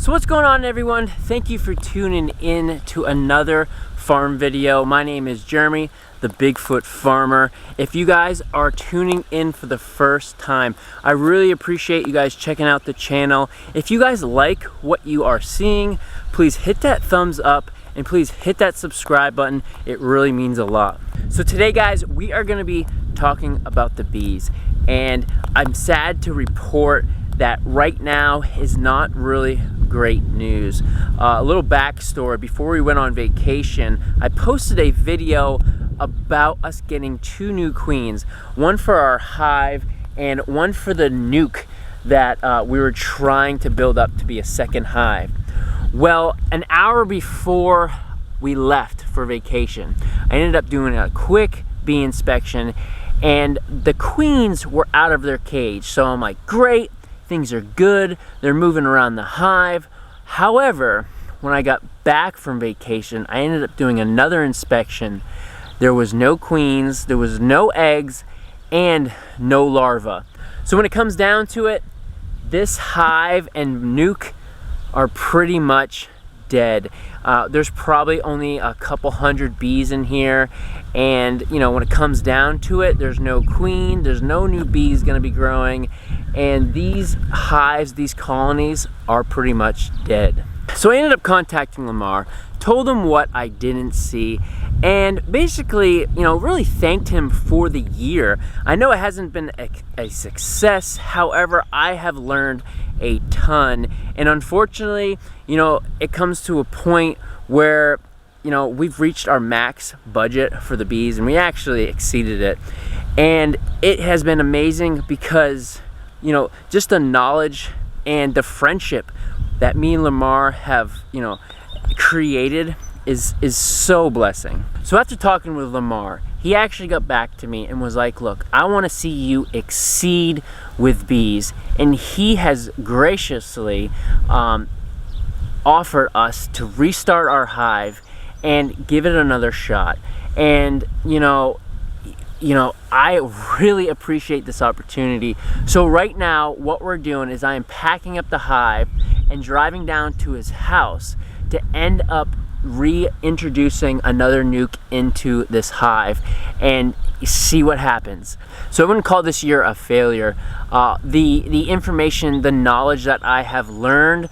So what's going on, everyone? Thank you for tuning in to another farm video. My name is Jeremy, the Bigfoot Farmer. If you guys are tuning in for the first time, I really appreciate you guys checking out the channel. If you guys like what you are seeing, please hit that thumbs up and please hit that subscribe button. It really means a lot. So today, guys, we are going to be talking about the bees, and I'm sad to report that right now is not really great news. A little backstory: before we went on vacation, I posted a video about us getting 2 new queens, one for our hive and one for the nuke that we were trying to build up to be a second hive. Well, an hour before we left for vacation, I ended up doing a quick bee inspection, and the queens were out of their cage. So I'm like, great, things are good, they're moving around the hive. However, when I got back from vacation, I ended up doing another inspection. There was no queens, there was no eggs, and no larvae. So when it comes down to it, this hive and nuke are pretty much dead. There's probably only a couple hundred bees in here, and you know, when it comes down to it, there's no queen, there's no new bees gonna be growing, and these hives, these colonies, are pretty much dead. So I ended up contacting Lamar, told him what I didn't see, and basically, you know, really thanked him for the year. I know it hasn't been a success, however, I have learned a ton, and unfortunately, you know, it comes to a point where, you know, we've reached our max budget for the bees, and we actually exceeded it. And it has been amazing because, you know, just the knowledge and the friendship that me and Lamar have, you know, created is so blessing. So after talking with Lamar, he actually got back to me and was like, look, I want to see you exceed with bees. And he has graciously offered us to restart our hive and give it another shot. And you know, I really appreciate this opportunity. So right now, what we're doing is I am packing up the hive and driving down to his house to end up reintroducing another nuke into this hive and see what happens. So I wouldn't call this year a failure. The information, the knowledge that I have learned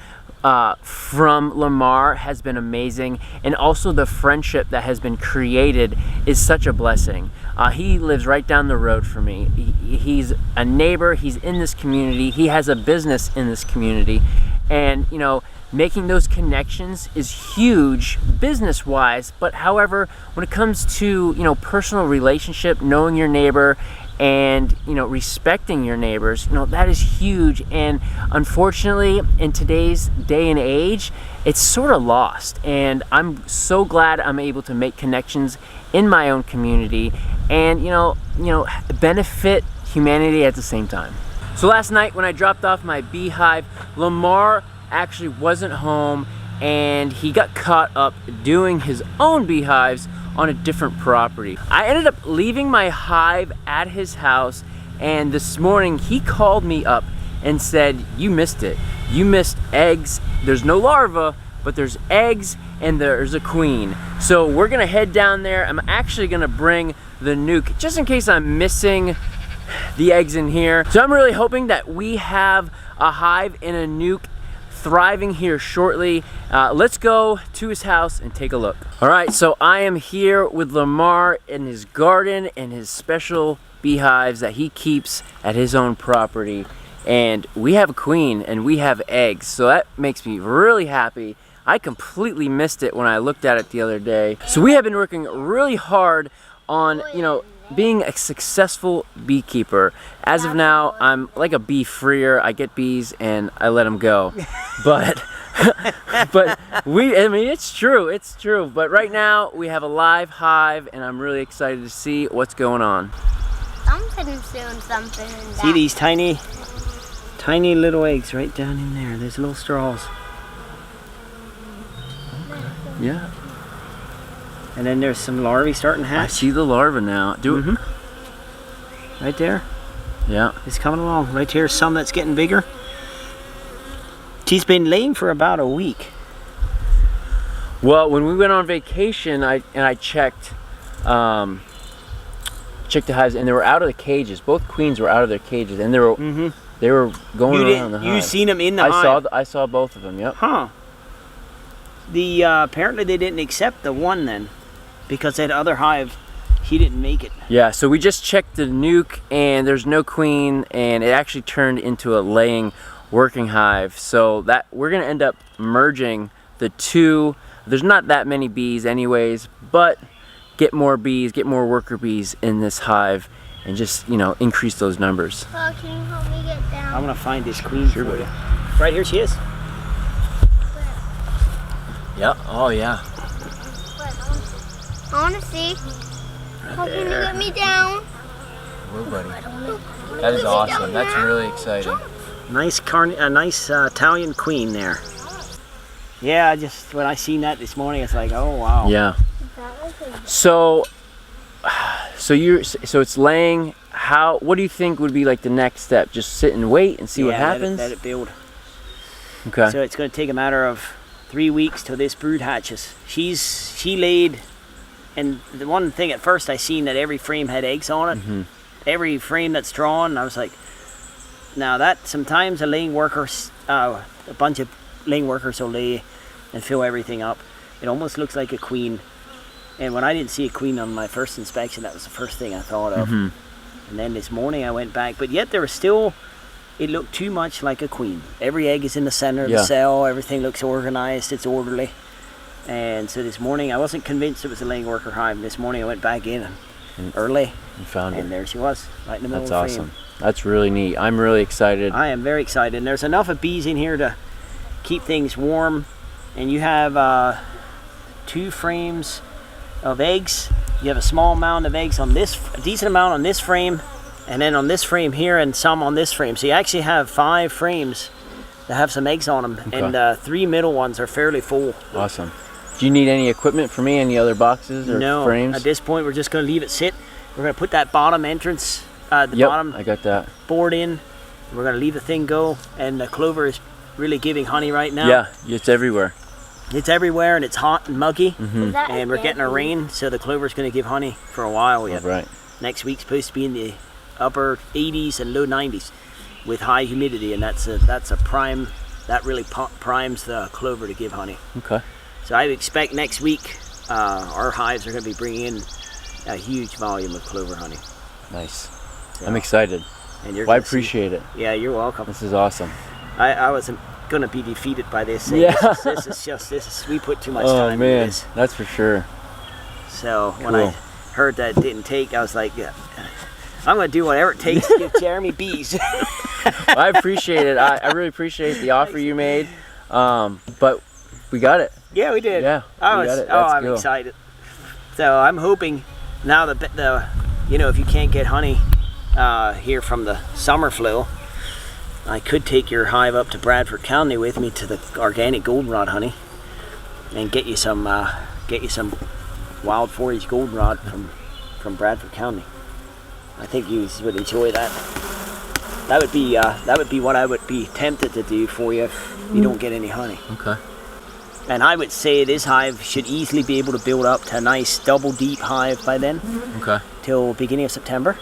from Lamar has been amazing, and also the friendship that has been created is such a blessing. He lives right down the road from me. He's a neighbor, he's in this community, he has a business in this community, and you know, making those connections is huge business wise, but however, when it comes to, you know, personal relationship, knowing your neighbor and, you know, respecting your neighbors, you know, that is huge. And unfortunately, in today's day and age, it's sort of lost, and I'm so glad I'm able to make connections in my own community and you know benefit humanity at the same time. So last night when I dropped off my beehive, Lamar actually wasn't home, and he got caught up doing his own beehives on a different property. I ended up leaving my hive at his house, and this morning he called me up and said, you missed it. You missed eggs. There's no larva, but there's eggs and there's a queen. So we're gonna head down there. I'm actually gonna bring the nuke just in case I'm missing the eggs in here. So I'm really hoping that we have a hive and a nuke thriving here shortly. Let's go to his house and take a look. All right, so I am here with Lamar in his garden and his special beehives that he keeps at his own property. And we have a queen and we have eggs, so that makes me really happy. I completely missed it when I looked at it the other day. So we have been working really hard on, you know, being a successful beekeeper. As of now, I'm like a bee freer. I get bees and I let them go. But I mean, it's true. But right now we have a live hive, and I'm really excited to see what's going on. Something's doing something in that. See these tiny little eggs right down in there. There's little straws. Okay. Yeah. And then there's some larvae starting to hatch. I see the larva now. Right there. Yeah. It's coming along. Right here, some that's getting bigger. She's been laying for about a week. Well, when we went on vacation, I checked the hives, and they were out of the cages. Both queens were out of their cages, and they were going around the hive. You seen them in the hive? I saw both of them. Yep. Huh. The apparently they didn't accept the one then, because that other hive, he didn't make it. Yeah. So we just checked the nuke, and there's no queen, and it actually turned into a laying working hive. So that we're gonna end up merging the two. There's not that many bees anyways, but get more bees, get more worker bees in this hive, and just, you know, increase those numbers. Oh, can you help me get down? I'm gonna find this queen for you. Right here she is. Yep. Oh yeah. I want to see. How can you get me down? Whoa, buddy. That is awesome. That's really exciting. Nice nice Italian queen there. Yeah, when I seen that this morning, it's like, oh wow. Yeah. So it's laying. What do you think would be like the next step? Just sit and wait and see what happens? Let it build. Okay. So it's going to take a matter of 3 weeks till this brood hatches. She laid, and the one thing at first I seen that every frame had eggs on it. Mm-hmm. Every frame that's drawn, I was like, now that sometimes a laying worker, a bunch of laying workers will lay and fill everything up. It almost looks like a queen. And when I didn't see a queen on my first inspection, that was the first thing I thought of. Mm-hmm. And then this morning I went back, but yet there was still, it looked too much like a queen. Every egg is in the center of the cell, everything looks organized, it's orderly. And so this morning I wasn't convinced it was a laying worker hive. This morning I went back in early and found it. And there she was, right in the middle That's of the awesome. That's really neat. I'm really excited. I am very excited. And there's enough of bees in here to keep things warm. And you have 2 frames of eggs. You have a small amount of eggs on this, a decent amount on this frame, and then on this frame here, and some on this frame. So you actually have 5 frames that have some eggs on them, okay. And 3 middle ones are fairly full. Awesome. Do you need any equipment for me? Any other boxes or frames? No, at this point we're just going to leave it sit. We're going to put that bottom entrance, bottom I got that board in. We're going to leave the thing go, and the clover is really giving honey right now. Yeah, it's everywhere. It's everywhere, and it's hot and muggy, Mm-hmm. and we're getting a rain, so the clover's going to give honey for a while yet. Right. Next week's supposed to be in the upper 80s and low 90s with high humidity, and that's a prime. That really primes the clover to give honey. Okay. So I expect next week our hives are going to be bringing in a huge volume of clover honey. Nice. So, I'm excited. And you're I appreciate it. Yeah, you're welcome. This is awesome. I wasn't going to be defeated by this. Yeah. We put too much time into this. That's for sure. So when I heard that it didn't take, I was like, yeah, I'm going to do whatever it takes to give Jeremy bees. Well, I appreciate it. I really appreciate the offer you made. But we got it. Yeah, we did. Yeah, we got it. I'm excited. So I'm hoping now that if you can't get honey here from the summer flow, I could take your hive up to Bradford County with me to the organic goldenrod honey, and get you some wild forage goldenrod from Bradford County. I think you would enjoy that. That would be what I would be tempted to do for you if you don't get any honey. Okay. And I would say this hive should easily be able to build up to a nice double deep hive by then. Okay. Till beginning of September,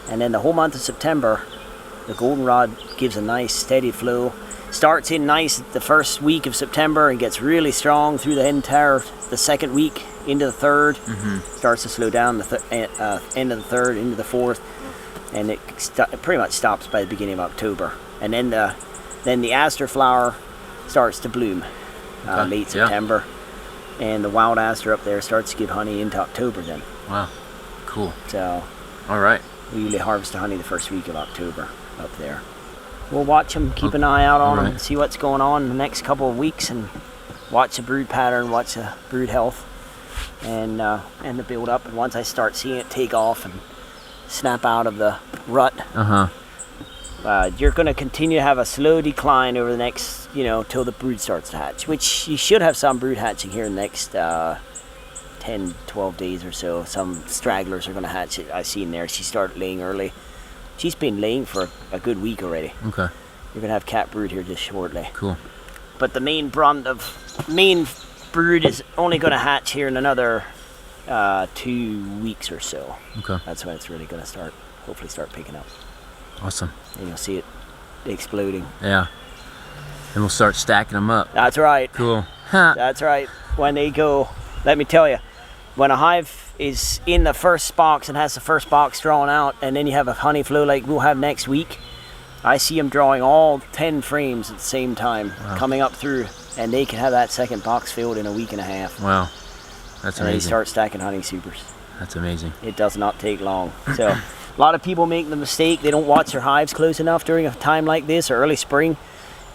and then the whole month of September, the goldenrod gives a nice steady flow. Starts in nice the first week of September and gets really strong through the second week into the third. Mm-hmm. Starts to slow down the end of the third into the fourth, and it pretty much stops by the beginning of October. And then the aster flower starts to bloom late September, and the wild aster up there starts to give honey into October then. Wow, cool. So, all right. We usually harvest the honey the first week of October up there. We'll watch them, keep an eye out on them, and see what's going on in the next couple of weeks, and watch the brood pattern, watch the brood health, and the build up. And once I start seeing it take off and snap out of the rut, you're going to continue to have a slow decline over the next, till the brood starts to hatch, which you should have some brood hatching here in the next 10, 12 days or so. Some stragglers are going to hatch. I've seen there. She started laying early. She's been laying for a good week already. Okay. You're going to have cat brood here just shortly. Cool. but the main brood is only going to hatch here in another 2 weeks or so. Okay. That's when it's really going to hopefully start picking up. Awesome. And you'll see it exploding. Yeah. And we'll start stacking them up. That's right. Cool. Huh. That's right. When they go, let me tell you, when a hive is in the first box and has the first box drawn out, and then you have a honey flow like we'll have next week, I see them drawing all 10 frames at the same time, coming up through, and they can have that second box filled in a week and a half. Wow. That's and amazing. they start stacking honey supers. That's amazing. It does not take long. So a lot of people make the mistake, they don't watch their hives close enough during a time like this, or early spring,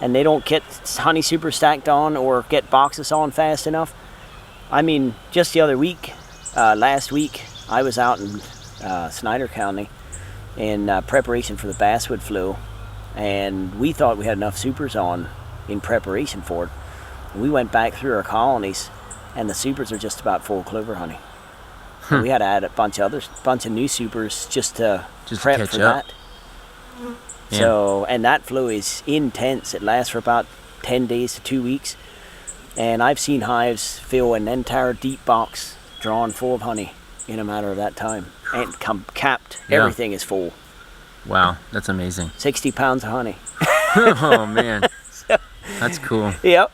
and they don't get honey super stacked on or get boxes on fast enough. I mean, just the other week, last week, I was out in Snyder County in preparation for the basswood flow, and we thought we had enough supers on in preparation for it. We went back through our colonies, and the supers are just about full of clover honey. We had to add a bunch of new supers just to prep for that. Yeah. So, and that flow is intense. It lasts for about 10 days to 2 weeks. And I've seen hives fill an entire deep box drawn full of honey in a matter of that time. And capped. Yeah. Everything is full. Wow, that's amazing. 60 pounds of honey. Oh, man. That's cool. Yep.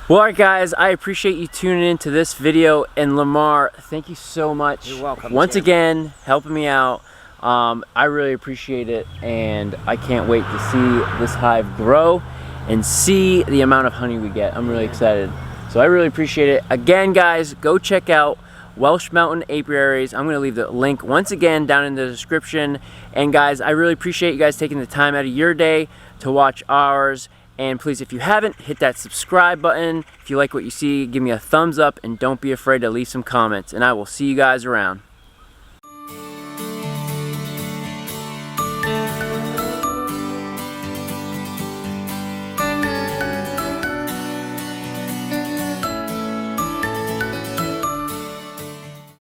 Well, all right, guys, I appreciate you tuning into this video. And Lamar, thank you so much. You're welcome, once Tim. again, helping me out. I really appreciate it, and I can't wait to see this hive grow and see the amount of honey we get. I'm really excited. So I really appreciate it. Again, guys, go check out Welsh Mountain Apiaries. I'm going to leave the link once again down in the description. And guys, I really appreciate you guys taking the time out of your day to watch ours. And please, if you haven't, hit that subscribe button. If you like what you see, give me a thumbs up, and don't be afraid to leave some comments. And I will see you guys around.